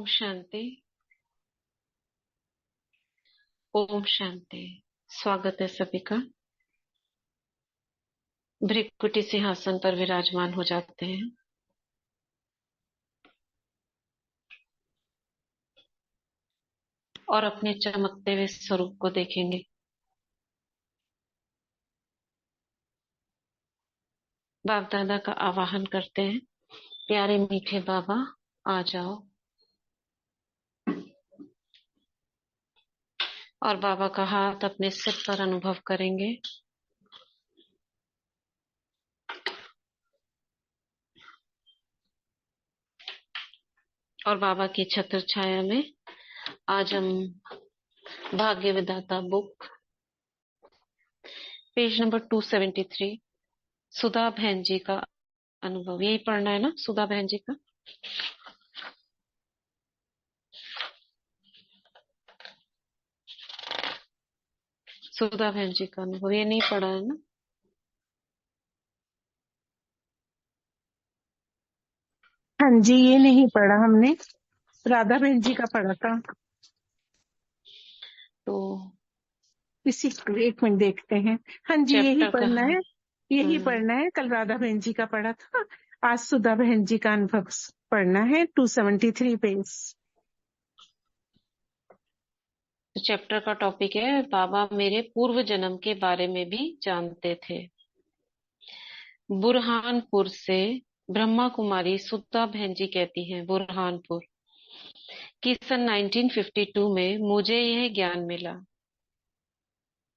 शांति। ओम शांति। स्वागत है सभी का। भृकुटी सिंहासन पर विराजमान हो जाते हैं और अपने चमकते हुए स्वरूप को देखेंगे। बाप दादा का आवाहन करते हैं, प्यारे मीठे बाबा आ जाओ। और बाबा का हाथ अपने सिर पर अनुभव करेंगे। और बाबा की छत्र छाया में आज हम भाग्य विधाता बुक पेज नंबर 273 सुधा बहन जी का अनुभव, यही पढ़ना है ना? सुधा बहन जी का सुधा बहन जी का अनुभव, ये नहीं पढ़ा है ना? हाँ जी, ये नहीं पढ़ा हमने। राधा बहन जी का पढ़ा था। तो इसी एक मिनट देखते हैं। हाँ जी, यही चैप्टर पढ़ना कहाँ? है। यही हम्म। पढ़ना है। कल राधा बहन जी का पढ़ा था, आज सुधा बहन जी का अनुभव पढ़ना है। 273 पेज। तो चैप्टर का टॉपिक है, बाबा मेरे पूर्व जन्म के बारे में भी जानते थे। बुरहानपुर से ब्रह्मा कुमारी सुधा बहन जी कहती हैं, बुरहानपुर, कि सन 1952 में मुझे यह ज्ञान मिला।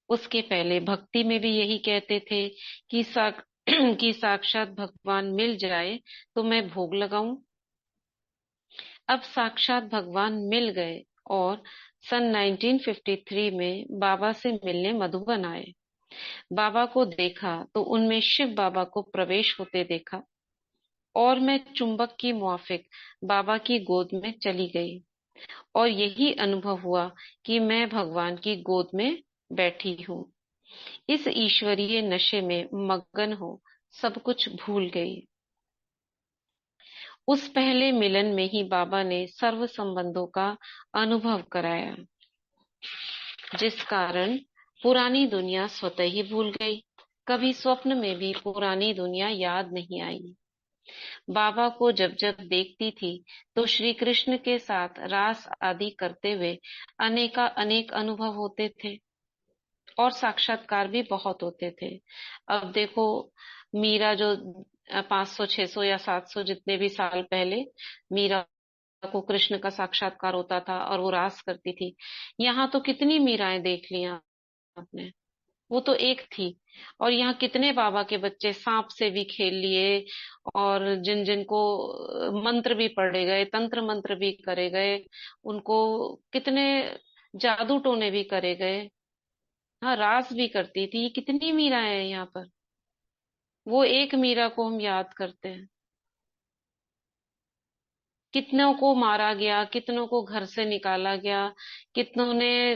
उसके पहले भक्ति में भी यही कहते थे कि कि साक्षात भगवान मिल जाए तो मैं भोग लगाऊं। अब साक्षात भगवान मिल गए और सन 1953 में बाबा से मिलने मधुबन आए। बाबा को देखा तो उनमें शिव बाबा को प्रवेश होते देखा और मैं चुंबक की मुआफिक बाबा की गोद में चली गई और यही अनुभव हुआ कि मैं भगवान की गोद में बैठी हूँ। इस ईश्वरीय नशे में मगन हो सब कुछ भूल गई। उस पहले मिलन में ही बाबा ने सर्व संबंधों का अनुभव कराया, जिस कारण पुरानी दुनिया स्वतः ही भूल गई। कभी स्वप्न में भी पुरानी दुनिया याद नहीं आई। बाबा को जब जब देखती थी तो श्री कृष्ण के साथ रास आदि करते हुए अनेका अनेक अनुभव होते थे और साक्षात्कार भी बहुत होते थे। अब देखो, मीरा जो 500 600 या 700 जितने भी साल पहले मीरा को कृष्ण का साक्षात्कार होता था और वो रास करती थी, यहाँ तो कितनी मीराएं देख लिया आपने। वो तो एक थी और यहाँ कितने बाबा के बच्चे सांप से भी खेल लिए और जिन जिनको मंत्र भी पढ़े गए, तंत्र मंत्र भी करे गए, उनको कितने जादू टोने भी करे गए। हाँ, रास भी करती थी। ये कितनी मीरा है यहाँ पर। वो एक मीरा को हम याद करते हैं। कितनों को मारा गया, कितनों को घर से निकाला गया, कितनों ने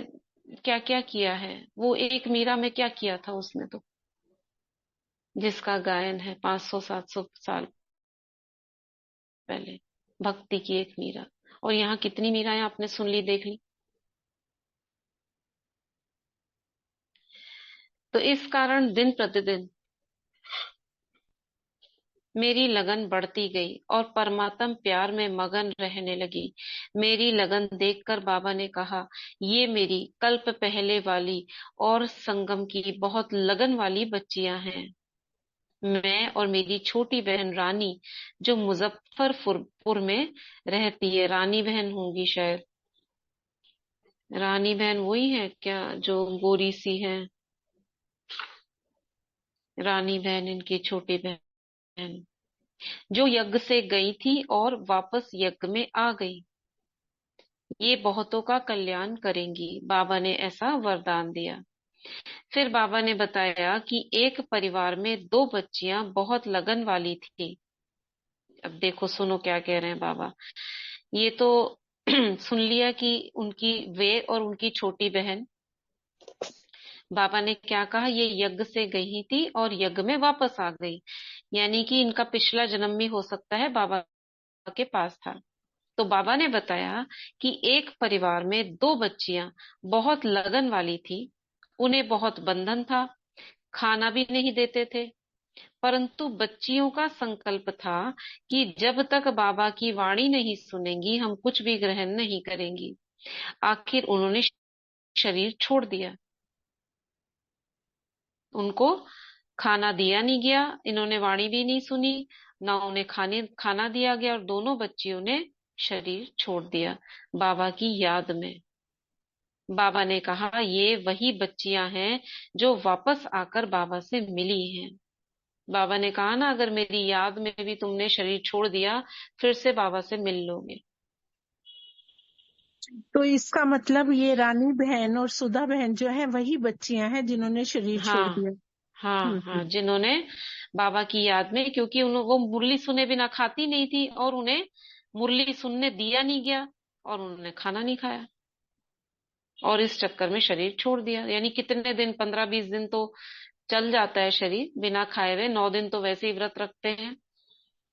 क्या क्या किया है। वो एक मीरा में क्या किया था उसने तो, जिसका गायन है 500 700 साल पहले, भक्ति की एक मीरा। और यहाँ कितनी मीराएं आपने सुन ली, देख ली। तो इस कारण दिन प्रतिदिन मेरी लगन बढ़ती गई और परमात्म प्यार में मगन रहने लगी। मेरी लगन देखकर बाबा ने कहा, ये मेरी कल्प पहले वाली और संगम की बहुत लगन वाली बच्चियां हैं। मैं और मेरी छोटी बहन रानी, जो मुजफ्फरपुर में रहती है, रानी बहन होंगी शायद। रानी बहन वही है क्या जो गोरी सी है? रानी बहन इनकी छोटी बहन, जो यज्ञ से गई थी और वापस यज्ञ में आ गई। ये बहुतों का कल्याण करेंगी, बाबा ने ऐसा वरदान दिया। फिर बाबा ने बताया कि एक परिवार में दो बच्चियां बहुत लगन वाली थी। अब देखो, सुनो क्या कह रहे हैं बाबा। ये तो सुन लिया कि उनकी, वे और उनकी छोटी बहन, बाबा ने क्या कहा, ये यज्ञ से गई थी और यज्ञ में वापस आ गई। यानी कि इनका पिछला जन्म भी हो सकता है बाबा के पास था। तो बाबा ने बताया कि एक परिवार में दो बच्चियां बहुत लगन वाली थी। उन्हें बहुत बंधन था, खाना भी नहीं देते थे। परंतु बच्चियों का संकल्प था कि जब तक बाबा की वाणी नहीं सुनेंगी हम कुछ भी ग्रहण नहीं करेंगी। आखिर उन्होंने शरीर छोड़ दिया। उनको खाना दिया नहीं गया, इन्होंने वाणी भी नहीं सुनी, ना उन्हें खाना दिया गया, और दोनों बच्चियों ने शरीर छोड़ दिया बाबा की याद में। बाबा ने कहा ये वही बच्चियां हैं जो वापस आकर बाबा से मिली हैं। बाबा ने कहा ना, अगर मेरी याद में भी तुमने शरीर छोड़ दिया फिर से बाबा से मिल लोगे। तो इसका मतलब ये रानी बहन और सुधा बहन जो है वही बच्चियां हैं जिन्होंने शरीर छोड़ हाँ, दिया। हाँ, हाँ, जिन्होंने बाबा की याद में, क्योंकि वो मुरली सुने बिना खाती नहीं थी और उन्हें मुरली सुनने दिया नहीं गया और उन्होंने खाना नहीं खाया और इस चक्कर में शरीर छोड़ दिया। यानी कितने दिन, 15-20 दिन तो चल जाता है शरीर बिना खाए हुए, 9 दिन तो वैसे ही व्रत रखते हैं।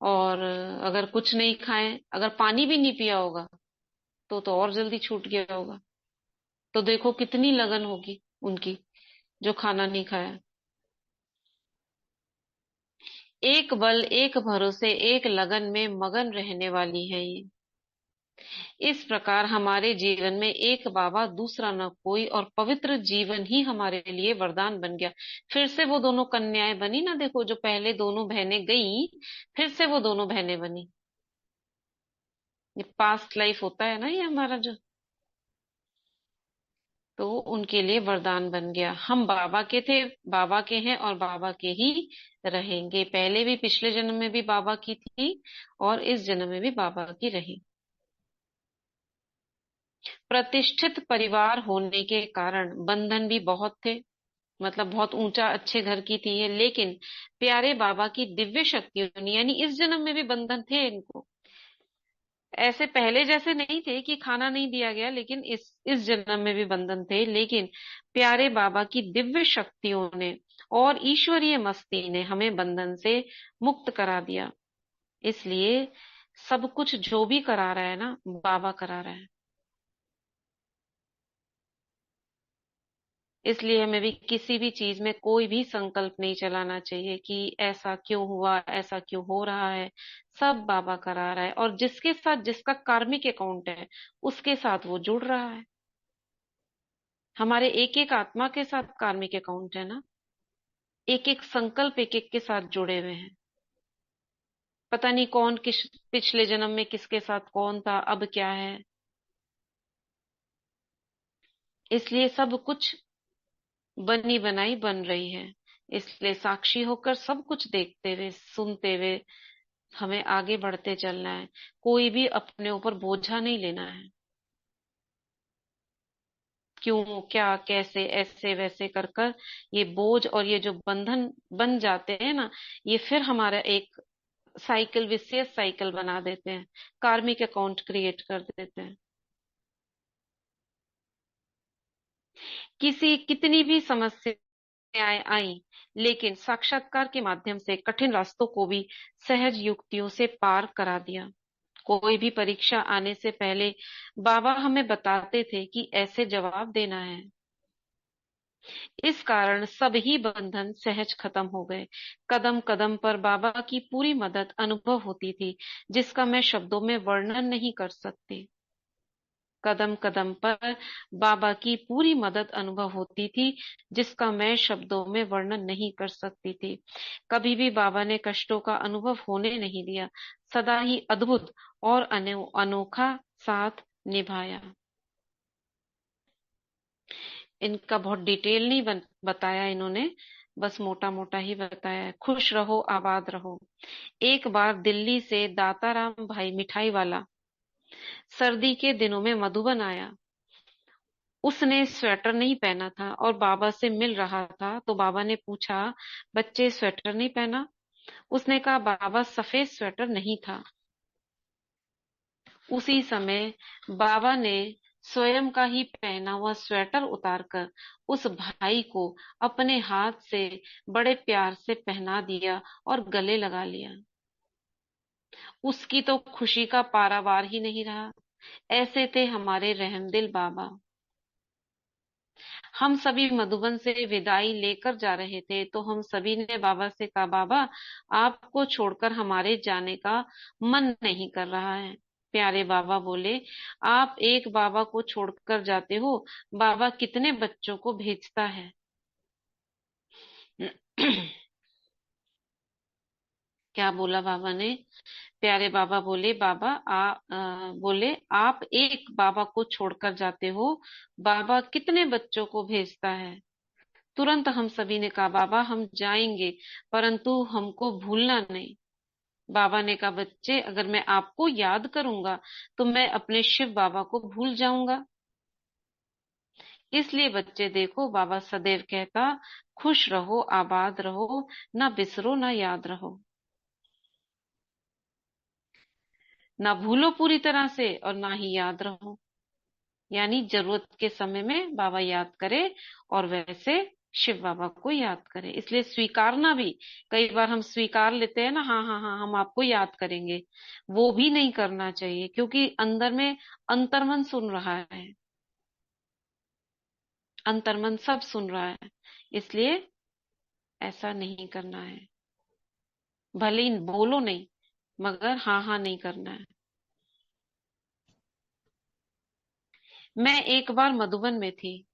और अगर कुछ नहीं खाएं, अगर पानी भी नहीं पिया होगा तो और जल्दी छूट गया होगा। तो देखो कितनी लगन होगी उनकी, जो खाना नहीं खाया। एक बल, एक भरोसे, एक लगन में मगन रहने वाली है ये। इस प्रकार हमारे जीवन में एक बाबा दूसरा न कोई, और पवित्र जीवन ही हमारे लिए वरदान बन गया। फिर से वो दोनों कन्याएं बनी ना, देखो जो पहले दोनों बहनें गई फिर से वो दोनों बहनें बनी। ये पास्ट लाइफ होता है ना ये हमारा जो, तो उनके लिए वरदान बन गया। हम बाबा के थे, बाबा के हैं और बाबा के ही रहेंगे। पहले भी, पिछले जन्म में भी बाबा की थी और इस जन्म में भी बाबा की रही। प्रतिष्ठित परिवार होने के कारण बंधन भी बहुत थे, मतलब बहुत ऊंचा अच्छे घर की थी ये, लेकिन प्यारे बाबा की दिव्य शक्तियों ने, यानी इस जन्म में भी बंधन थे इनको। ऐसे पहले जैसे नहीं थे कि खाना नहीं दिया गया, लेकिन इस जन्म में भी बंधन थे, लेकिन प्यारे बाबा की दिव्य शक्तियों ने और ईश्वरीय मस्ती ने हमें बंधन से मुक्त करा दिया। इसलिए सब कुछ जो भी करा रहा है ना, बाबा करा रहा है। इसलिए हमें भी किसी भी चीज में कोई भी संकल्प नहीं चलाना चाहिए कि ऐसा क्यों हुआ, ऐसा क्यों हो रहा है। सब बाबा करा रहा है, और जिसके साथ जिसका कार्मिक अकाउंट है उसके साथ वो जुड़ रहा है। हमारे एक एक आत्मा के साथ कार्मिक अकाउंट है ना, एक एक संकल्प एक एक के साथ जुड़े हुए हैं। पता नहीं कौन किस पिछले जन्म में किसके साथ कौन था, अब क्या है। इसलिए सब कुछ बनी बनाई बन रही है। इसलिए साक्षी होकर सब कुछ देखते हुए सुनते हुए हमें आगे बढ़ते चलना है। कोई भी अपने ऊपर बोझा नहीं लेना है। क्यों, क्या, कैसे, ऐसे वैसे कर कर ये बोझ और ये जो बंधन बन जाते हैं ना, ये फिर हमारा एक साइकिल, विशेष साइकिल बना देते हैं, कार्मिक अकाउंट क्रिएट कर देते हैं। किसी कितनी भी समस्याएं आई, लेकिन साक्षात्कार के माध्यम से कठिन रास्तों को भी सहज युक्तियों से पार करा दिया। कोई भी परीक्षा आने से पहले बाबा हमें बताते थे कि ऐसे जवाब देना है। इस कारण सभी बंधन सहज खत्म हो गए। कदम कदम पर बाबा की पूरी मदद अनुभव होती थी, जिसका मैं शब्दों में वर्णन नहीं कर सकती। कदम कदम पर बाबा की पूरी मदद अनुभव होती थी, जिसका मैं शब्दों में वर्णन नहीं कर सकती थी। कभी भी बाबा ने कष्टों का अनुभव होने नहीं दिया, सदा ही अद्भुत और अनोखा साथ निभाया। इनका बहुत डिटेल नहीं बताया इन्होंने, बस मोटा मोटा ही बताया है। खुश रहो, आबाद रहो। एक बार दिल्ली से दाताराम भाई मिठाई वाला सर्दी के दिनों में मधुबन आया। उसने स्वेटर नहीं पहना था और बाबा से मिल रहा था, तो बाबा ने पूछा, बच्चे स्वेटर नहीं पहना? उसने कहा, बाबा सफेद स्वेटर नहीं था। उसी समय बाबा ने स्वयं का ही पहना हुआ स्वेटर उतारकर उस भाई को अपने हाथ से बड़े प्यार से पहना दिया और गले लगा लिया। उसकी तो खुशी का पारावार ही नहीं रहा। ऐसे थे हमारे रहमदिल बाबा। हम सभी मधुबन से विदाई लेकर जा रहे थे तो हम सभी ने बाबा से कहा, बाबा आपको छोड़कर हमारे जाने का मन नहीं कर रहा है। प्यारे बाबा बोले, आप एक बाबा को छोड़कर जाते हो, बाबा कितने बच्चों को भेजता है। क्या बोला बाबा ने? प्यारे बाबा बोले, बाबा बोले आप एक बाबा को छोड़कर जाते हो, बाबा कितने बच्चों को भेजता है। तुरंत हम सभी ने कहा, बाबा हम जाएंगे, परंतु हमको भूलना नहीं। बाबा ने कहा, बच्चे अगर मैं आपको याद करूंगा तो मैं अपने शिव बाबा को भूल जाऊंगा। इसलिए बच्चे देखो, बाबा सदैव कहता, खुश रहो, आबाद रहो, ना बिसरो ना याद रहो। ना भूलो पूरी तरह से और ना ही याद रहो। यानी जरूरत के समय में बाबा याद करे और वैसे शिव बाबा को याद करे। इसलिए स्वीकारना भी, कई बार हम स्वीकार लेते हैं ना, हाँ हाँ हाँ हम आपको याद करेंगे, वो भी नहीं करना चाहिए, क्योंकि अंदर में अंतर्मन सुन रहा है, अंतर्मन सब सुन रहा है। इसलिए ऐसा नहीं करना है। भले ही बोलो नहीं, मगर हाँ हाँ नहीं करना है। मैं एक बार मधुबन में थी।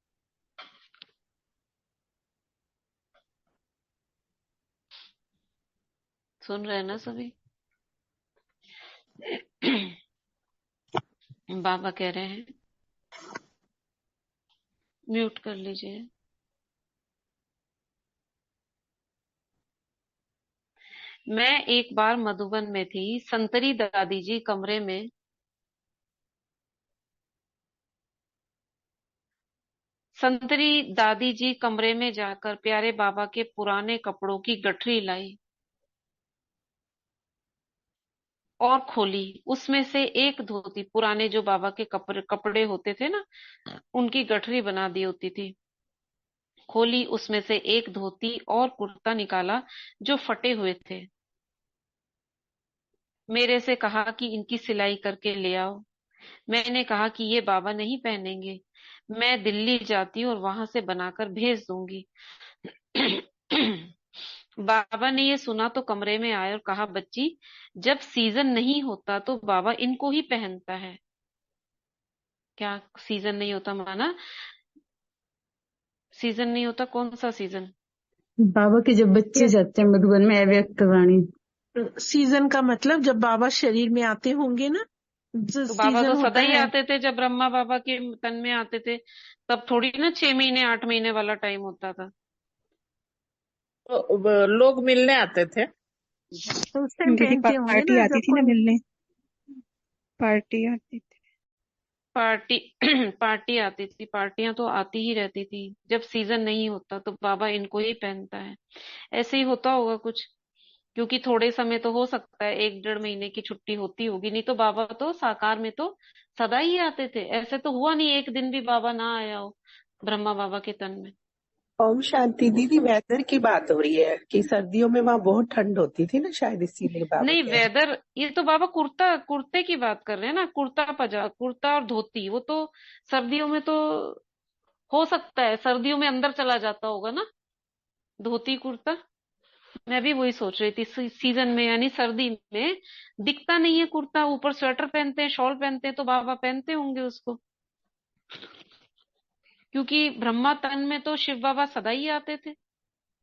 सुन रहे हैं ना सभी? बाबा कह रहे हैं, म्यूट कर लीजिए। मैं एक बार मधुबन में थी, संतरी दादी जी कमरे में, संतरी दादी जी कमरे में जाकर प्यारे बाबा के पुराने कपड़ों की गठरी लाई और खोली। उसमें से एक धोती, पुराने जो बाबा के कपड़े कपड़े होते थे ना, उनकी गठरी बना दी होती थी, खोली, उसमें से एक धोती और कुर्ता निकाला जो फटे हुए थे। मेरे से कहा कि इनकी सिलाई करके ले आओ। मैंने कहा कि ये बाबा नहीं पहनेंगे, मैं दिल्ली जाती हूँ और वहां से बनाकर भेज दूंगी। बाबा ने ये सुना तो कमरे में आए और कहा, बच्ची जब सीजन नहीं होता तो बाबा इनको ही पहनता है। क्या सीजन नहीं होता माना? सीजन नहीं होता? कौन सा सीजन? बाबा के जब बच्चे जाते हैं मधुबन में अव्यक्त वाणी। सीजन का मतलब जब बाबा शरीर में आते होंगे ना, जो तो बाबा तो सीजन सदा होता ही है। आते थे, जब ब्रह्मा बाबा के तन में आते थे तब थोड़ी ना 6 महीने 8 महीने वाला टाइम होता था। तो लोग मिलने आते थे। तो उस टाइम उनकी पहनते होंगे पार्टी ना आती जब थी ना कोई। मिलने, पार्टी आती थी। पार्टी पार्टी आती थी, पार्टियां तो आती ही रहती थी। जब सीजन नहीं होता तो बाबा इनको ही पहनता है। ऐसे ही होता होगा कुछ, क्योंकि थोड़े समय तो हो सकता है 1 1.5 महीने की छुट्टी होती होगी, नहीं तो बाबा तो साकार में तो सदा ही आते थे। ऐसे तो हुआ नहीं एक दिन भी बाबा ना आया हो ब्रह्मा बाबा के तन में। ओम शांति दीदी, वेदर की बात हो रही है कि सर्दियों में वहाँ बहुत ठंड होती थी ना, शायद इसीलिए बाबा नहीं कह रहे वेदर, ये तो बाबा कुर्ता कुर्ते की बात कर रहे हैं ना, कुर्ता और धोती, वो तो सर्दियों में तो हो सकता है, सर्दियों में अंदर चला जाता होगा ना धोती कुर्ता। मैं भी वही सोच रही थी, सीजन में यानी सर्दी में दिखता नहीं है कुर्ता, ऊपर स्वेटर पहनते हैं, शॉल पहनते हैं, तो बाबा पहनते होंगे उसको, क्योंकि ब्रह्मा तन में तो शिव बाबा सदा ही आते थे।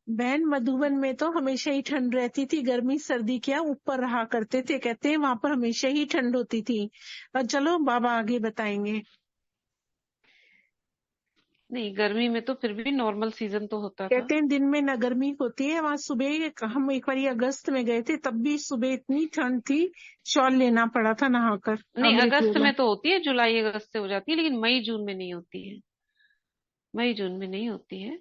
बहन मधुबन में तो हमेशा ही ठंड रहती थी, गर्मी सर्दी क्या ऊपर रहा करते थे, कहते हैं वहां पर हमेशा ही ठंड होती थी। और चलो बाबा आगे बताएंगे। नहीं, गर्मी में तो फिर भी नॉर्मल सीजन तो होता था। कहते हैं दिन में न गर्मी होती है वहां, सुबह हम एक बार अगस्त में गए थे तब भी सुबह इतनी ठंड थी, शॉल लेना पड़ा था नहाकर नहीं, अमृत अगस्त वेला। में तो होती है, जुलाई अगस्त से हो जाती है, लेकिन मई जून में नहीं होती है। मई जून में नहीं होती है।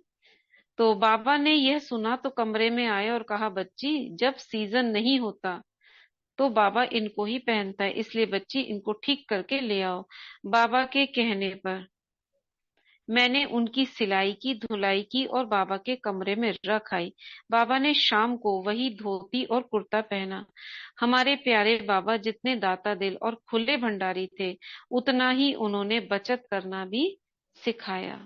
तो बाबा ने यह सुना तो कमरे में आए और कहा, बच्ची जब सीजन नहीं होता तो बाबा इनको ही पहनता है, इसलिए बच्ची इनको ठीक करके ले आओ। बाबा के कहने पर मैंने उनकी सिलाई की, धुलाई की और बाबा के कमरे में रख आई। बाबा ने शाम को वही धोती और कुर्ता पहना। हमारे प्यारे बाबा जितने दाता दिल और खुले भंडारी थे, उतना ही उन्होंने बचत करना भी सिखाया।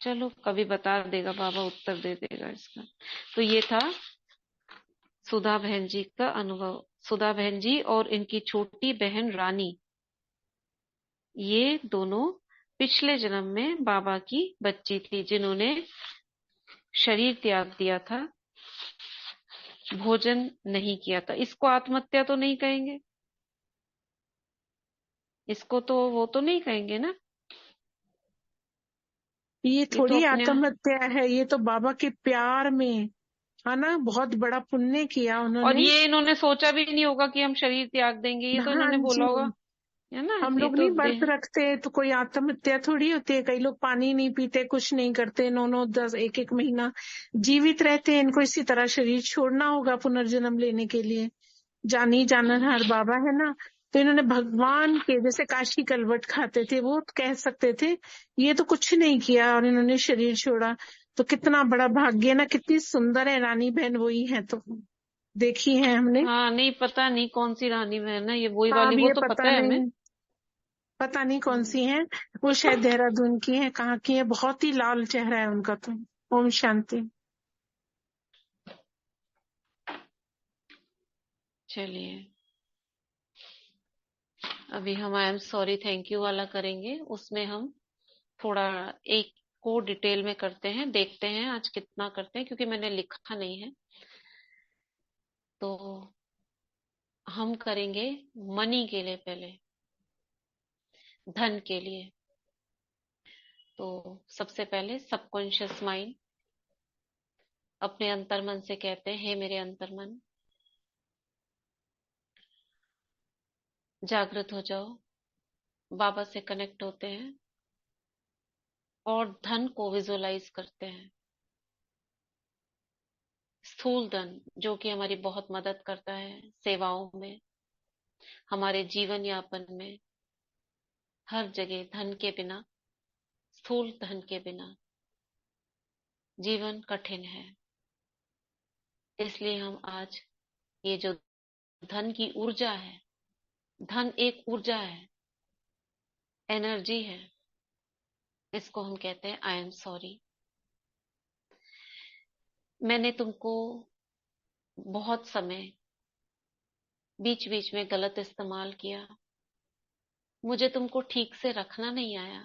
चलो, कभी बता देगा बाबा, उत्तर दे देगा इसका। तो ये था सुधा बहन जी का अनुभव। सुधा बहन जी और इनकी छोटी बहन रानी, ये दोनों पिछले जन्म में बाबा की बच्ची थी, जिन्होंने शरीर त्याग दिया था, भोजन नहीं किया था। इसको आत्महत्या तो नहीं कहेंगे, इसको तो वो तो नहीं कहेंगे ना। ये ये तो थोड़ी अपने, आत्महत्या है, ये तो बाबा के प्यार में, है ना, बहुत बड़ा पुण्य किया और उन्होंने। ये इन्होंने सोचा भी नहीं होगा कि हम शरीर त्याग देंगे, ये तो हाँ इन्होंने जी, बोला होगा, है ना। हम ये लोग तो नहीं व्रत रखते तो कोई आत्महत्या थोड़ी होती है। कई लोग पानी नहीं पीते, कुछ नहीं करते, 9-9, 10, 1-1 महीना जीवित रहते हैं। इनको इसी तरह शरीर छोड़ना होगा पुनर्जन्म लेने के लिए। जानी जाननहार बाबा है ना, तो इन्होंने भगवान के जैसे काशी कलवट खाते थे, वो कह सकते थे। ये तो कुछ नहीं किया और इन्होंने शरीर छोड़ा, तो कितना बड़ा भाग्य है ना। कितनी सुंदर है रानी बहन, वही है तो देखी है हमने। हाँ, नहीं पता नहीं कौन सी रानी बहन है ये, वही हाँ, वाली, अब वो ये तो पता पता है हमें। नहीं, पता नहीं कौन हम्म, सी है। वो शायद देहरादून की है, कहाँ की है। बहुत ही लाल चेहरा है उनका तो। ओम शांति। चलिए, अभी हम I am sorry thank you वाला करेंगे। उसमें हम थोड़ा एक को डिटेल में करते हैं, देखते हैं आज कितना करते हैं, क्योंकि मैंने लिखा नहीं है। तो हम करेंगे मनी के लिए पहले, धन के लिए। तो सबसे पहले सबकॉन्शियस माइंड अपने अंतर्मन से कहते हैं, हे मेरे अंतर्मन, जागृत हो जाओ। बाबा से कनेक्ट होते हैं और धन को विजुअलाइज करते हैं। स्थूल धन जो कि हमारी बहुत मदद करता है सेवाओं में, हमारे जीवन यापन में, हर जगह। धन के बिना, स्थूल धन के बिना जीवन कठिन है। इसलिए हम आज ये जो धन की ऊर्जा है, धन एक ऊर्जा है, एनर्जी है, इसको हम कहते हैं आई एम सॉरी। मैंने तुमको बहुत समय बीच बीच में गलत इस्तेमाल किया, मुझे तुमको ठीक से रखना नहीं आया,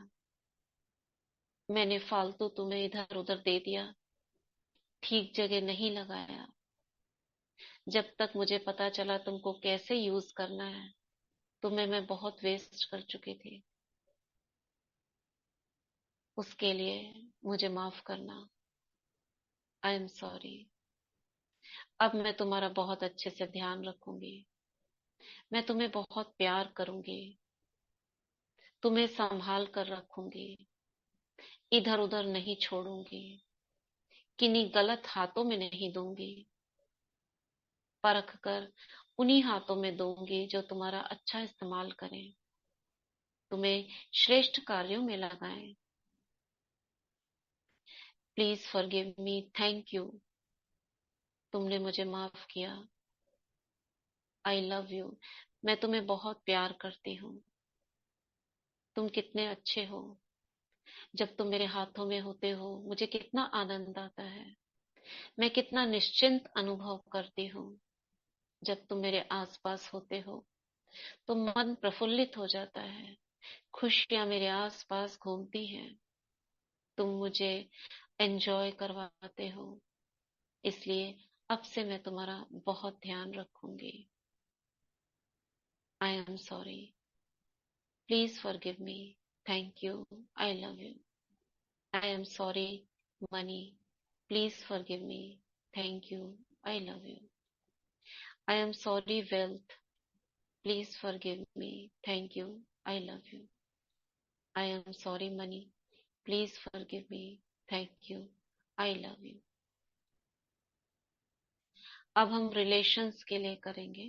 मैंने फालतू तुम्हें इधर उधर दे दिया, ठीक जगह नहीं लगाया। जब तक मुझे पता चला तुमको कैसे यूज करना है, तुम्हें मैं बहुत वेस्ट कर चुकी थी। उसके लिए मुझे माफ करना, आई एम सॉरी। अब मैं तुम्हारा बहुत अच्छे से ध्यान रखूंगी, मैं तुम्हें बहुत प्यार करूंगी, तुम्हें संभाल कर रखूंगी, इधर उधर नहीं छोड़ूंगी, किन्हीं गलत हाथों में नहीं दूंगी, परख कर उन्हीं हाथों में दूंगी जो तुम्हारा अच्छा इस्तेमाल करें, तुम्हें श्रेष्ठ कार्यों में लगाएं। Please forgive me, thank you, तुमने मुझे माफ किया। आई लव यू, मैं तुम्हें बहुत प्यार करती हूँ। तुम कितने अच्छे हो, जब तुम मेरे हाथों में होते हो मुझे कितना आनंद आता है। मैं कितना निश्चिंत अनुभव करती हूँ जब तुम मेरे आसपास होते हो, तो मन प्रफुल्लित हो जाता है, खुशियां मेरे आसपास घूमती हैं, तुम मुझे एंजॉय करवाते हो। इसलिए अब से मैं तुम्हारा बहुत ध्यान रखूंगी। I am sorry, please forgive me, thank you, I love you. I am sorry money, please forgive me, thank you, I love you. I am sorry wealth, please forgive me, thank you, I love you. I am sorry money, please forgive me, thank you, I love you. अब हम relations के लिए करेंगे।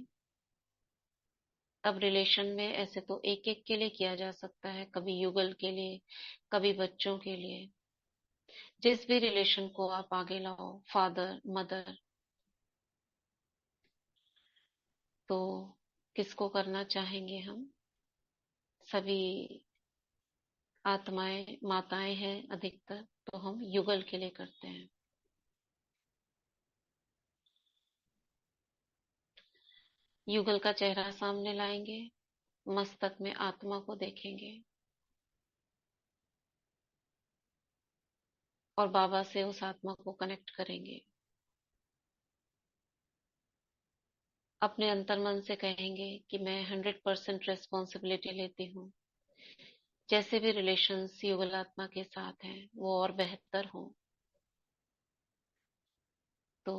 अब relation में ऐसे तो एक एक के लिए किया जा सकता है, कभी युगल के लिए, कभी बच्चों के लिए। जिस भी रिलेशन को आप आगे लाओ, फादर मदर, तो किसको करना चाहेंगे हम? सभी आत्माएं माताएं हैं अधिकतर, तो हम युगल के लिए करते हैं। युगल का चेहरा सामने लाएंगे, मस्तक में आत्मा को देखेंगे और बाबा से उस आत्मा को कनेक्ट करेंगे। अपने अंतर्मन से कहेंगे कि मैं 100% रेस्पॉन्सिबिलिटी लेती हूँ। जैसे भी रिलेशंस युगल आत्मा के साथ हैं वो और बेहतर हो, तो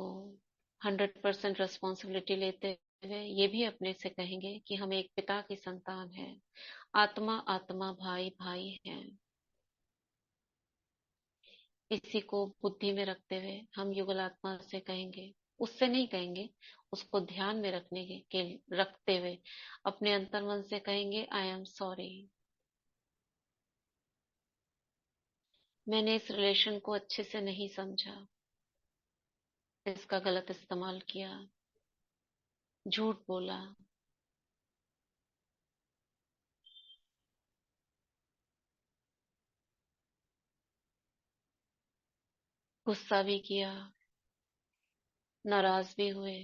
100% रेस्पॉन्सिबिलिटी लेते हुए ये भी अपने से कहेंगे कि हम एक पिता की संतान हैं, आत्मा आत्मा भाई भाई हैं। इसी को बुद्धि में रखते हुए हम युगल आत्मा से कहेंगे, उससे नहीं कहेंगे, उसको ध्यान में के रखते हुए अपने अंतर्मन से कहेंगे, आई एम सॉरी, मैंने इस रिलेशन को अच्छे से नहीं समझा, इसका गलत इस्तेमाल किया, झूठ बोला, गुस्सा भी किया, नाराज भी हुए,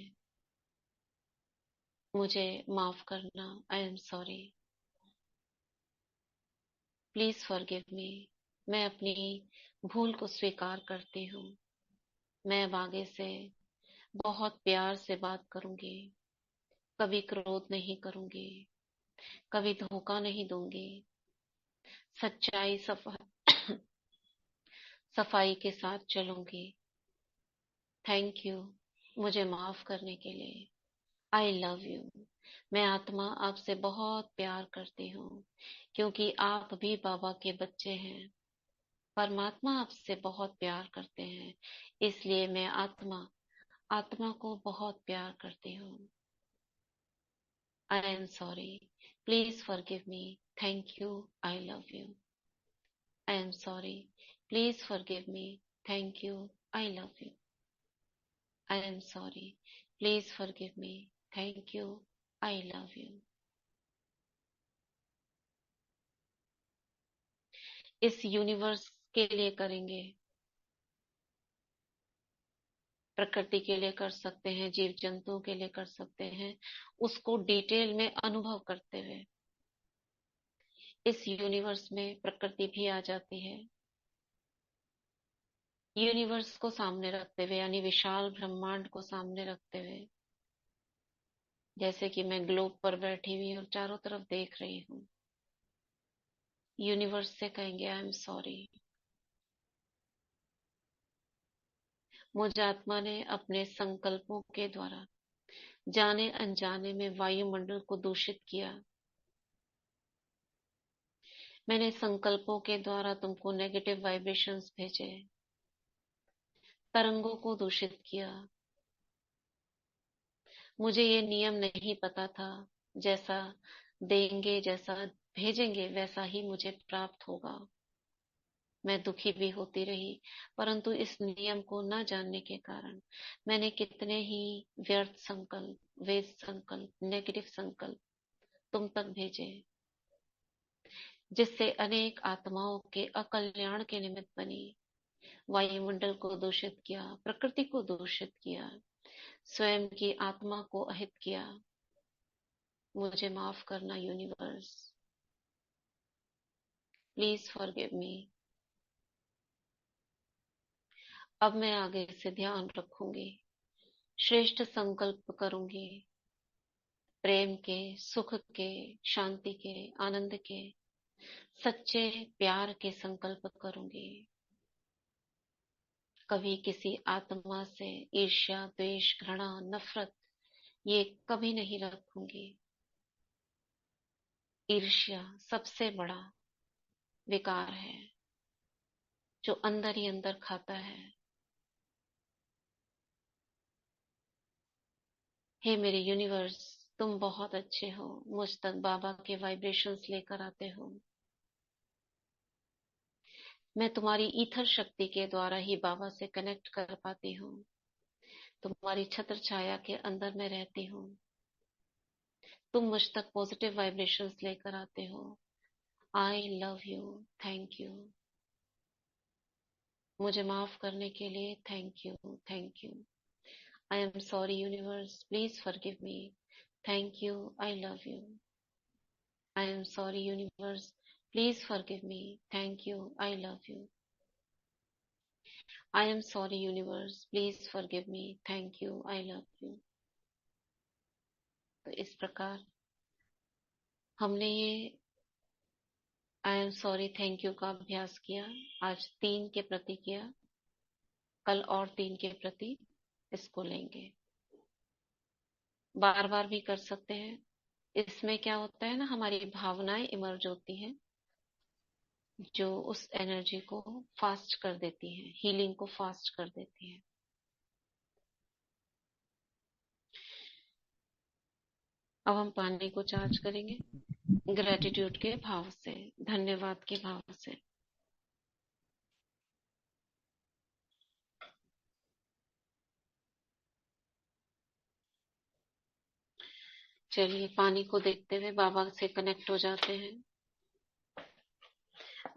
मुझे माफ करना, I am sorry, please forgive me, मैं अपनी भूल को स्वीकार करती हूँ। मैं अब आगे से बहुत प्यार से बात करूंगी, कभी क्रोध नहीं करूंगी, कभी धोखा नहीं दूंगी, सच्चाई सफाई के साथ चलूंगी। थैंक यू मुझे माफ करने के लिए। आई लव यू, मैं आत्मा आपसे बहुत प्यार करती हूँ, क्योंकि आप भी बाबा के बच्चे हैं। परमात्मा आपसे बहुत प्यार करते हैं, इसलिए मैं आत्मा आत्मा को बहुत प्यार करती हूँ। I am sorry, please forgive me, thank you, I love you. I am sorry, please forgive me, thank you, I love you. I am sorry, please forgive me, thank you, I love you. इस universe के लिए करेंगे, प्रकृति के लिए कर सकते हैं, जीव जंतुओं के लिए कर सकते हैं, उसको डिटेल में अनुभव करते हुए। इस यूनिवर्स में प्रकृति भी आ जाती है, यूनिवर्स को सामने रखते हुए, यानी विशाल ब्रह्मांड को सामने रखते हुए। जैसे कि मैं ग्लोब पर बैठी हुई और चारों तरफ देख रही हूँ, यूनिवर्स से कहेंगे, आई एम सॉरी, मुझ आत्मा ने अपने संकल्पों के द्वारा जाने अनजाने में वायुमंडल को दूषित किया। मैंने संकल्पों के द्वारा तुमको नेगेटिव वाइब्रेशंस भेजे, तरंगों को दूषित किया। मुझे ये नियम नहीं पता था, जैसा देंगे, जैसा भेजेंगे, वैसा ही मुझे प्राप्त होगा। मैं दुखी भी होती रही, परंतु इस नियम को न जानने के कारण मैंने कितने ही व्यर्थ संकल्प, वेस्ट संकल्प, नेगेटिव संकल्प तुम तक भेजे, जिससे अनेक आत्माओं के अकल्याण के निमित्त बनी। वायुमंडल को दूषित किया, प्रकृति को दूषित किया, स्वयं की आत्मा को अहित किया। मुझे माफ करना यूनिवर्स, प्लीज फॉरगिव मी। अब मैं आगे से ध्यान रखूंगी, श्रेष्ठ संकल्प करूंगी, प्रेम के, सुख के, शांति के, आनंद के, सच्चे प्यार के संकल्प करूंगी। कभी किसी आत्मा से ईर्ष्या, द्वेष, घृणा, नफरत ये कभी नहीं रखूंगी। ईर्ष्या सबसे बड़ा विकार है, जो अंदर ही अंदर खाता है। हे मेरे यूनिवर्स, तुम बहुत अच्छे हो, मुझ तक बाबा के वाइब्रेशंस लेकर आते हो। मैं तुम्हारी ईथर शक्ति के द्वारा ही बाबा से कनेक्ट कर पाती हूँ। तुम्हारी छत्र छाया के अंदर मैं रहती हूँ। तुम मुझ तक पॉजिटिव वाइब्रेशंस लेकर आते हो। I love you, thank you. मुझे माफ करने के लिए thank you, thank you. I am sorry universe, please forgive me. Thank you, I love you. I am sorry universe, please forgive me. Thank you, I love you. I am sorry universe, please forgive me. Thank you, I love you. तो इस प्रकार हमने ये I am sorry thank you का अभ्यास किया। आज 3 के प्रति किया, कल और 3 के प्रति इसको लेंगे। बार बार भी कर सकते हैं। इसमें क्या होता है ना, हमारी भावनाएं इमर्ज होती हैं जो उस एनर्जी को फास्ट कर देती हैं, हीलिंग को फास्ट कर देती हैं। अब हम पानी को चार्ज करेंगे ग्रेटिट्यूड के भाव से, धन्यवाद के भाव से। चलिए पानी को देखते हुए बाबा से कनेक्ट हो जाते हैं।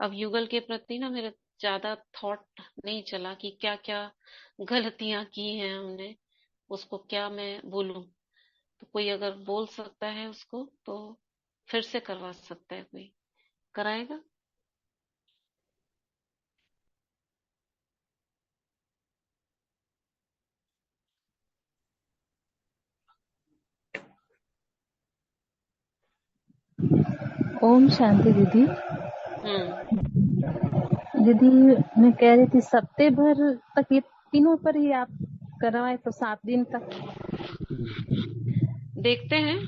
अब युगल के प्रति ना मेरा ज्यादा थॉट नहीं चला कि क्या क्या गलतियां की हैं हमने, उसको क्या मैं बोलूं। तो कोई अगर बोल सकता है उसको तो फिर से करवा सकता है, कोई कराएगा। ओम शांति दीदी। दीदी मैं कह रही थी सप्ते भर तक ये तीनों पर ही आप करवाए तो 7 दिन तक देखते हैं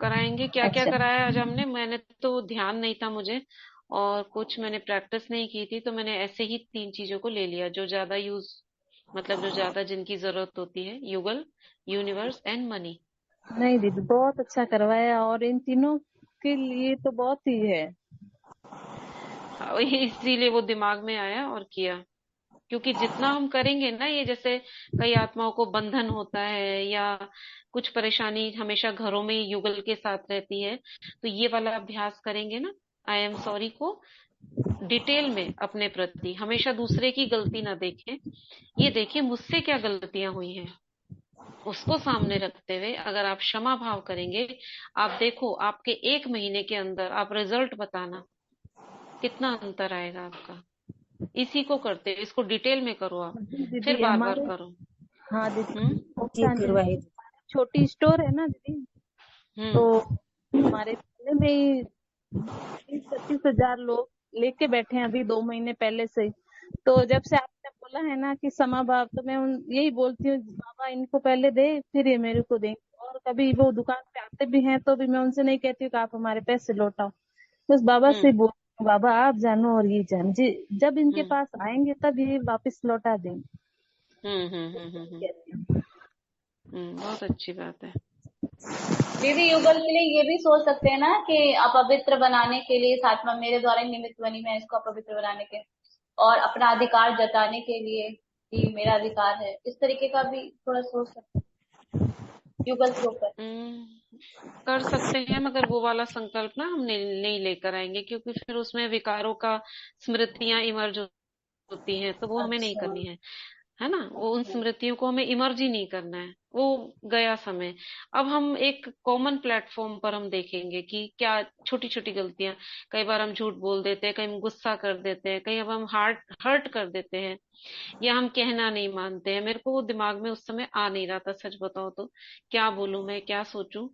कराएंगे। क्या क्या अच्छा कराया आज हमने, मैंने तो ध्यान नहीं था मुझे, और कुछ मैंने प्रैक्टिस नहीं की थी, तो मैंने ऐसे ही 3 चीजों को ले लिया जो ज्यादा यूज, मतलब जो ज्यादा जिनकी जरूरत होती है, युगल, यूनिवर्स एंड मनी। नहीं दीदी बहुत अच्छा करवाया और इन तीनों के लिए तो बहुत ही है। इसीलिए वो दिमाग में आया और किया। क्योंकि जितना हम करेंगे ना, ये जैसे कई आत्माओं को बंधन होता है या कुछ परेशानी हमेशा घरों में युगल के साथ रहती है, तो ये वाला अभ्यास करेंगे ना, आई एम सॉरी को डिटेल में अपने प्रति, हमेशा दूसरे की गलती ना देखें, ये देखिए मुझसे क्या गलतियां हुई हैं, उसको सामने रखते हुए अगर आप क्षमा भाव करेंगे, आप देखो आपके 1 महीने के अंदर आप रिजल्ट बताना कितना अंतर आएगा आपका। इसी को करते हुए इसको डिटेल में करो आप, फिर दीदी बार बार हमारे करो। हाँ दीदी हम्म ओम शांति दीदी छोटी स्टोर है ना दीदी, तो हम्म हमारे मोहल्ले में ही 30-35 हजार लोग लेके बैठे हैं अभी 2 महीने पहले से ही। तो जब से आपने बोला है ना कि समा भाव, तो मैं यही बोलती हूँ बाबा इनको पहले दे फिर ये मेरे को देंगे। और कभी वो दुकान पे आते भी हैं तो भी मैं उनसे नहीं कहती हूँ कि आप हमारे पैसे लौटाओ, बस बाबा से हम्म बोलती हूँ बाबा आप जानो और ये जान जी, जब इनके हम्म पास आएंगे तब ये वापस लौटा देंगे। हम्म हम्म हम्म हम्म हम्म कहती हूँ। बहुत अच्छी बात है। दीदी युगल के लिए ये भी सोच सकते हैं ना कि अपवित्र बनाने के लिए इस आत्मा मेरे द्वारा ही निमित्त बनी, मैं इसको अपवित्र बनाने के और अपना अधिकार जताने के लिए कि मेरा अधिकार है, इस तरीके का भी थोड़ा सोच सकते हैं युगल के ऊपर। कर सकते हैं, मगर वो वाला संकल्प ना हम नहीं लेकर आएंगे, क्योंकि फिर उसमें विकारों का स्मृतियां इमर्ज होती हैं, तो वो हमें नहीं अच्छा करनी है ना। वो उन अच्छा स्मृतियों को हमें इमर्ज ही नहीं करना है, वो गया समय। अब हम एक कॉमन प्लेटफॉर्म पर हम देखेंगे कि क्या छोटी छोटी गलतियां, कई बार हम झूठ बोल देते हैं, कहीं हम गुस्सा कर देते हैं, कहीं अब हम हर्ट कर देते हैं, या हम कहना नहीं मानते हैं। मेरे को वो दिमाग में उस समय आ नहीं रहा था, सच बताओ तो क्या बोलूं मैं, क्या सोचूं,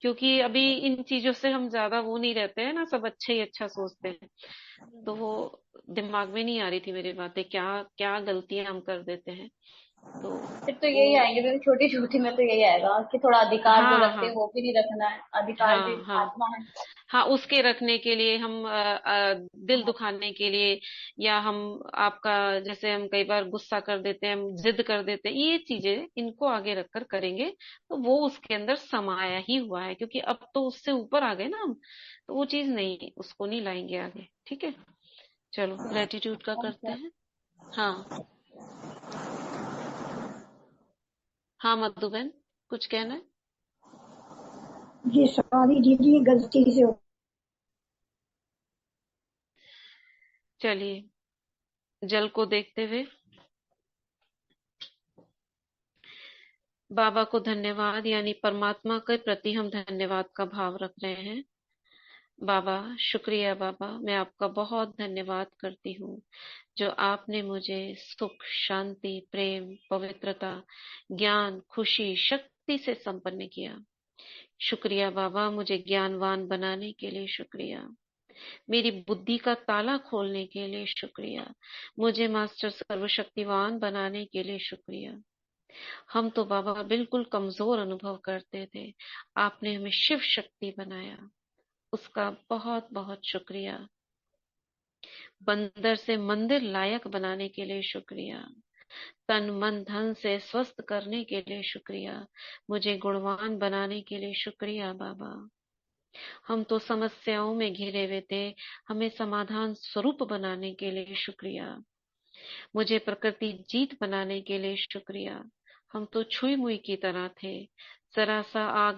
क्योंकि अभी इन चीजों से हम ज्यादा वो नहीं रहते हैं ना, सब अच्छा ही अच्छा सोचते हैं। तो वो दिमाग में नहीं आ रही थी मेरी बातें, क्या क्या गलतियां हम कर देते हैं। तो फिर तो वो यही आएंगे, फिर छोटी छोटी में तो यही आएगा कि थोड़ा अधिकार जो हाँ रखते हाँ हैं वो भी नहीं रखना है, अधिकार भी हाँ हाँ आत्मा है। हाँ, उसके रखने के लिए हम दिल हाँ दुखाने के लिए, या हम आपका, जैसे हम कई बार गुस्सा कर देते हैं, हम जिद कर देते हैं, ये चीजें इनको आगे रखकर करेंगे तो वो उसके अंदर समाया ही हुआ है, क्योंकि अब तो उससे ऊपर आ गए ना हम, तो वो चीज नहीं, उसको नहीं लाएंगे आगे। ठीक है, चलो ग्रेटिट्यूड का करते अच्छा। हैं। हाँ हाँ मधुबन, कुछ कहना है? जी सॉरी दीदी, गलती से हो चलिए, जल को देखते हुए बाबा को धन्यवाद, यानी परमात्मा के प्रति हम धन्यवाद का भाव रख रहे हैं। बाबा शुक्रिया, बाबा मैं आपका बहुत धन्यवाद करती हूँ, जो आपने मुझे सुख, शांति, प्रेम, पवित्रता, ज्ञान, खुशी, शक्ति से संपन्न किया। शुक्रिया बाबा, मुझे ज्ञानवान बनाने के लिए शुक्रिया। मेरी बुद्धि का ताला खोलने के लिए शुक्रिया। मुझे मास्टर सर्वशक्तिवान बनाने के लिए शुक्रिया। हम तो बाबा बिल्कुल कमजोर अनुभव करते थे, आपने हमें शिव शक्ति बनाया, उसका बहुत बहुत शुक्रिया। बंदर से मंदिर लायक बनाने के लिए शुक्रिया। तन मन धन से स्वस्थ करने के लिए शुक्रिया। मुझे गुणवान बनाने के लिए शुक्रिया बाबा। हम तो समस्याओं में घिरे हुए थे, हमें समाधान स्वरूप बनाने के लिए शुक्रिया। मुझे प्रकृति जीत बनाने के लिए शुक्रिया। हम तो छुई मुई की तरह थे, जरा सा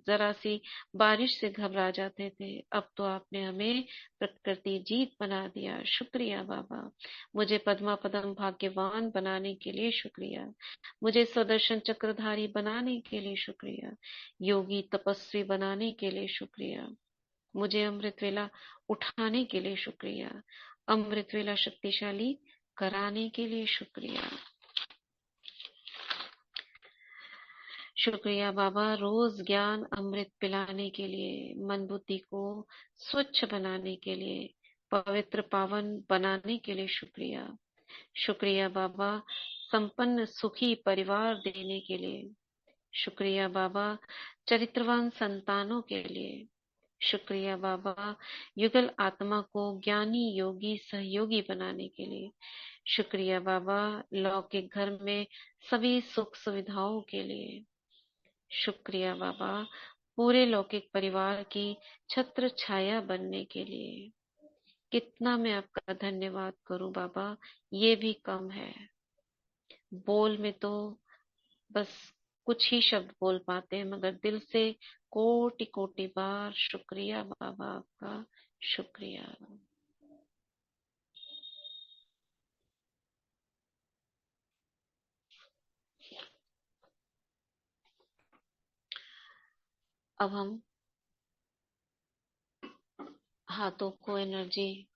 जरा सी बारिश से घबरा जाते थे, अब तो आपने हमें प्रकृति जीत बना दिया। शुक्रिया बाबा। मुझे पद्मा पदम भाग्यवान बनाने के लिए शुक्रिया। मुझे सुदर्शन चक्रधारी बनाने के लिए शुक्रिया। योगी तपस्वी बनाने के लिए शुक्रिया। मुझे अमृत वेला उठाने के लिए शुक्रिया। अमृत वेला शक्तिशाली कराने के लिए शुक्रिया। शुक्रिया बाबा, रोज ज्ञान अमृत पिलाने के लिए, मन बुद्धि को स्वच्छ बनाने के लिए, पवित्र पावन बनाने के लिए शुक्रिया। शुक्रिया बाबा, संपन्न सुखी परिवार देने के लिए। शुक्रिया बाबा, चरित्रवान संतानों के लिए। शुक्रिया बाबा, युगल आत्मा को ज्ञानी योगी सहयोगी बनाने के लिए। शुक्रिया बाबा, लौकिक घर में सभी सुख सुविधाओं के लिए। शुक्रिया बाबा, पूरे लौकिक परिवार की छत्र छाया बनने के लिए। कितना मैं आपका धन्यवाद करूं बाबा, ये भी कम है। बोल में तो बस कुछ ही शब्द बोल पाते हैं, मगर दिल से कोटि कोटि बार शुक्रिया बाबा, आपका शुक्रिया। अब हम हाथों को एनर्जी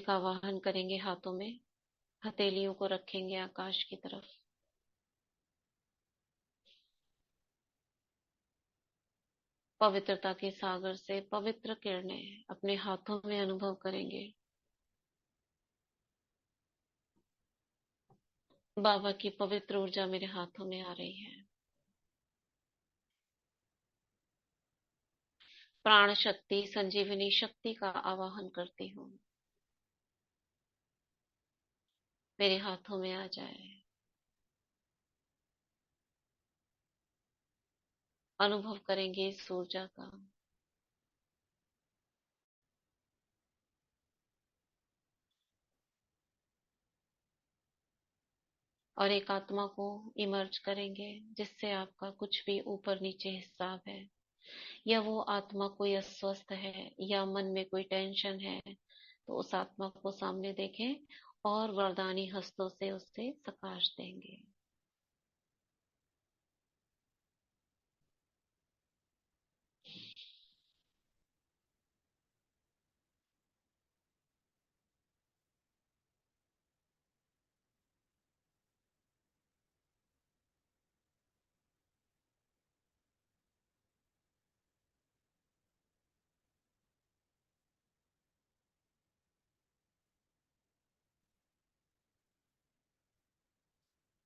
का वाहन करेंगे, हाथों में हथेलियों को रखेंगे आकाश की तरफ। पवित्रता के सागर से पवित्र किरणें अपने हाथों में अनुभव करेंगे। बाबा की पवित्र ऊर्जा मेरे हाथों में आ रही है। प्राण शक्ति, संजीवनी शक्ति का आवाहन करती हूँ, मेरे हाथों में आ जाए। अनुभव करेंगे इस ऊर्जा का। और एक आत्मा को इमर्ज करेंगे, जिससे आपका कुछ भी ऊपर नीचे हिसाब है, या वो आत्मा कोई अस्वस्थ है या मन में कोई टेंशन है, तो उस आत्मा को सामने देखें और वरदानी हस्तों से उससे सकाश देंगे।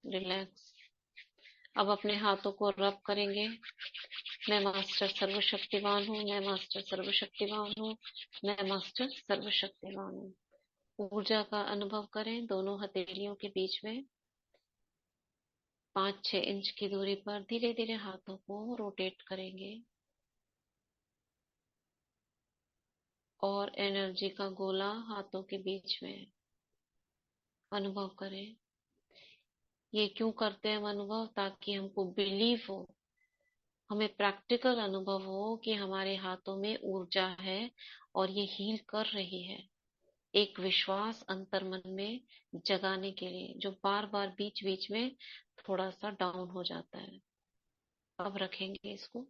रिलैक्स। अब अपने हाथों को रब करेंगे। मैं मास्टर सर्वशक्तिवान हूँ, मैं मास्टर सर्वशक्तिवान हूँ, मैं मास्टर सर्वशक्तिवान हूँ। ऊर्जा का अनुभव करें दोनों हथेलियों के बीच में। 5-6 इंच की दूरी पर धीरे धीरे हाथों को रोटेट करेंगे और एनर्जी का गोला हाथों के बीच में अनुभव करें। ये क्यों करते हैं हम अनुभव? ताकि हमको बिलीव हो, हमें प्रैक्टिकल अनुभव हो कि हमारे हाथों में ऊर्जा है और ये हील कर रही है। एक विश्वास अंतर्मन में जगाने के लिए, जो बार बार बीच बीच में थोड़ा सा डाउन हो जाता है। अब रखेंगे इसको।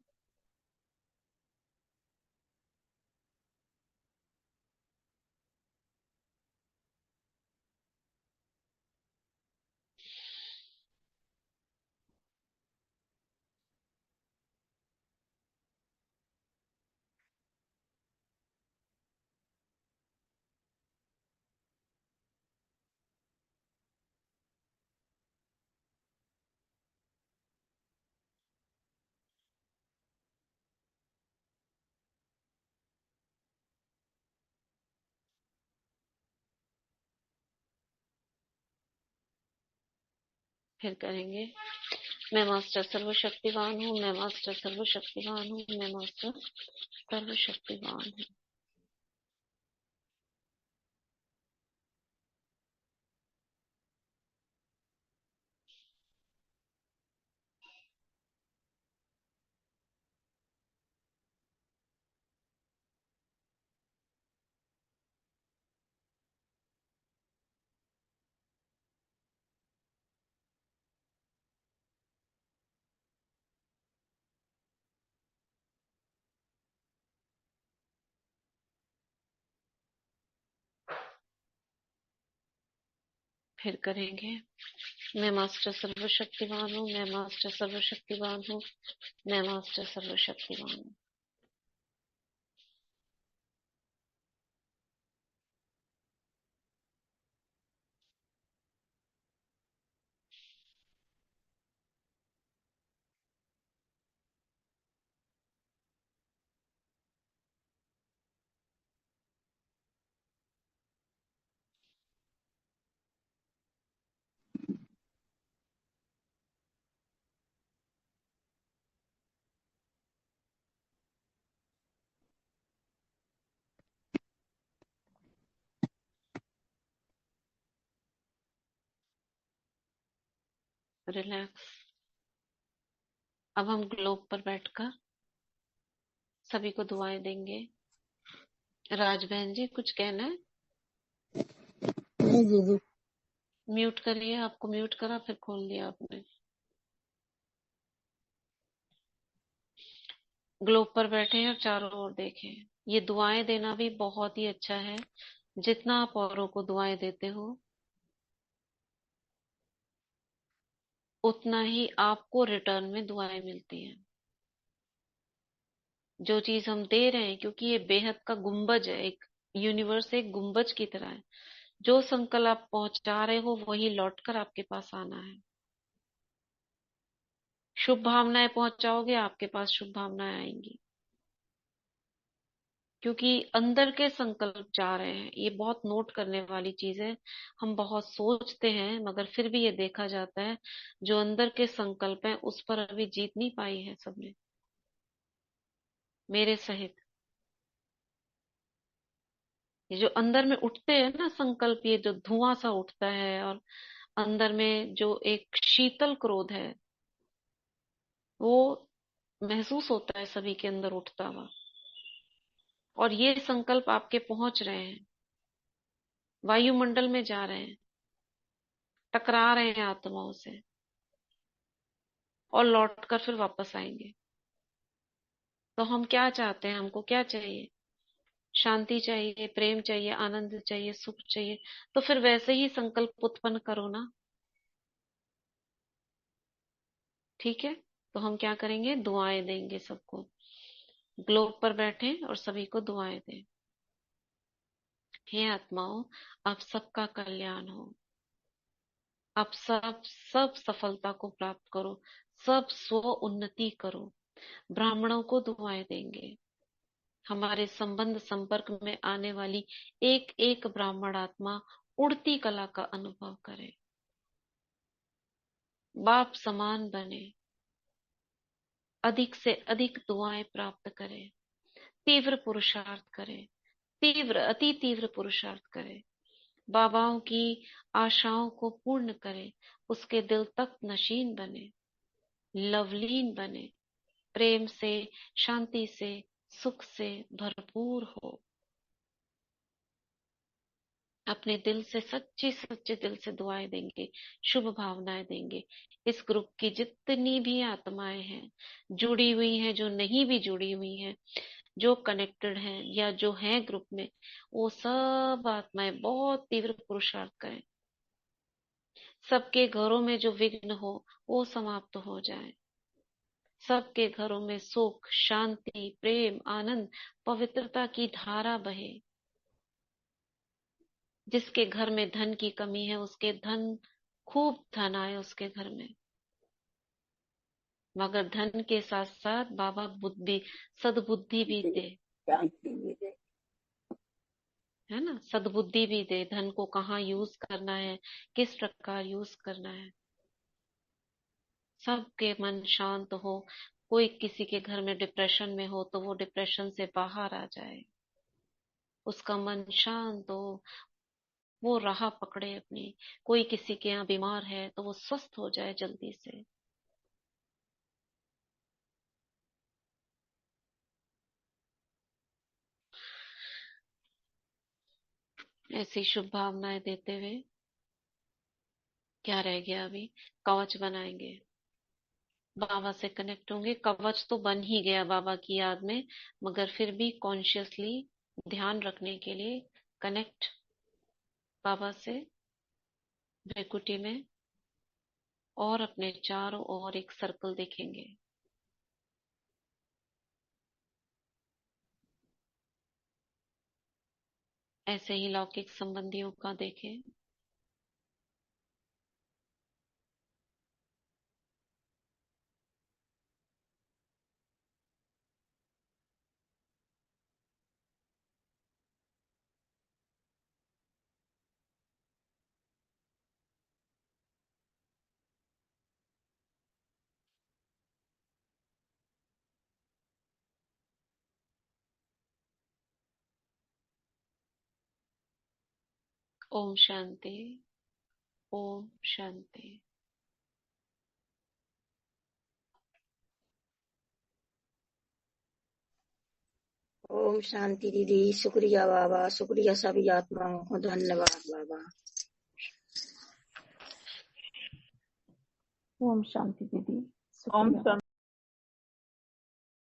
फिर करेंगे। मैं मास्टर सर्वशक्तिवान हूँ, मैं मास्टर सर्वशक्तिवान हूँ, मैं मास्टर सर्वशक्तिवान हूँ। फिर करेंगे। मैं मास्टर सर्वशक्तिवान हूँ, मैं मास्टर सर्वशक्तिवान हूँ, मैं मास्टर सर्वशक्तिवान हूँ। रिलैक्स। अब हम ग्लोब पर बैठकर सभी को दुआएं देंगे। राज बहन जी, कुछ कहना है? नहीं दीदी। म्यूट करिए। आपको म्यूट करा, फिर खोल दिया आपने। ग्लोब पर बैठे और चारों ओर देखें। ये दुआएं देना भी बहुत ही अच्छा है। जितना आप औरों को दुआएं देते हो, उतना ही आपको रिटर्न में दुआएं मिलती हैं। जो चीज हम दे रहे हैं, क्योंकि ये बेहद का गुंबज है, एक यूनिवर्स एक गुंबज की तरह है। जो संकल्प आप पहुंचा रहे हो वही लौट कर आपके पास आना है। शुभ भावनाएं पहुंचाओगे, आपके पास शुभ भावनाएं आएंगी। क्योंकि अंदर के संकल्प जा रहे हैं। ये बहुत नोट करने वाली चीज है। हम बहुत सोचते हैं, मगर फिर भी ये देखा जाता है, जो अंदर के संकल्प हैं उस पर अभी जीत नहीं पाई है सबने, मेरे सहित। ये जो अंदर में उठते हैं ना संकल्प, ये जो धुआं सा उठता है और अंदर में जो एक शीतल क्रोध है, वो महसूस होता है सभी के अंदर उठता हुआ। और ये संकल्प आपके पहुंच रहे हैं, वायुमंडल में जा रहे हैं, टकरा रहे हैं आत्माओं से, और लौट कर फिर वापस आएंगे। तो हम क्या चाहते हैं? हमको क्या चाहिए? शांति चाहिए, प्रेम चाहिए, आनंद चाहिए, सुख चाहिए। तो फिर वैसे ही संकल्प उत्पन्न करो ना। ठीक है। तो हम क्या करेंगे? दुआएं देंगे सबको। ग्लोब पर बैठे और सभी को दुआएं दें। हे आत्माओं, आप सबका कल्याण हो। आप सब सफलता को प्राप्त करो, सब स्व उन्नति करो। ब्राह्मणों को दुआएं देंगे। हमारे संबंध संपर्क में आने वाली एक एक ब्राह्मण आत्मा उड़ती कला का अनुभव करे, बाप समान बने, अधिक से अधिक दुआएं प्राप्त करे, तीव्र पुरुषार्थ करे, अति तीव्र पुरुषार्थ करे, बाबाओं की आशाओं को पूर्ण करे, उसके दिल तक नशीन बने, लवलीन बने, प्रेम से, शांति से, सुख से भरपूर हो। अपने दिल से, सच्चे दिल से दुआएं देंगे, शुभ भावनाएं देंगे। इस ग्रुप की जितनी भी आत्माएं हैं, जुड़ी हुई हैं, जो नहीं भी जुड़ी हुई हैं, जो कनेक्टेड हैं या जो हैं ग्रुप में, वो सब आत्माएं बहुत तीव्र पुरुषार्थ करें। सबके घरों में जो विघ्न हो वो समाप्त हो जाए। सबके घरों में सुख, शांति, प्रेम, आनंद, पवित्रता की धारा बहे। जिसके घर में धन की कमी है, उसके खूब धन आए उसके घर में। मगर धन के साथ साथ बाबा सद्बुद्धि भी दे, है ना, सद्बुद्धि भी दे। धन को कहाँ यूज करना है, किस प्रकार यूज करना है। सबके मन शांत हो। कोई किसी के घर में डिप्रेशन में हो तो वो डिप्रेशन से बाहर आ जाए, उसका मन शांत हो, वो राह पकड़े अपनी। कोई किसी के यहाँ बीमार है तो वो स्वस्थ हो जाए जल्दी से। ऐसी शुभ भावनाएं देते हुए क्या रह गया अभी, कवच बनाएंगे, बाबा से कनेक्ट होंगे। कवच तो बन ही गया बाबा की याद में, मगर फिर भी कॉन्शियसली ध्यान रखने के लिए कनेक्ट बाबा से भ्रिकुटी में, और अपने चारों ओर एक सर्कल देखेंगे। ऐसे ही लौकिक संबंधियों का देखें। ओम शांति, ओम शांति। ओम शांति दीदी, शुक्रिया बाबा, शुक्रिया सभी आत्माओं को, धन्यवाद बाबा। ओम शांति दीदी, ओम शुक्रिया।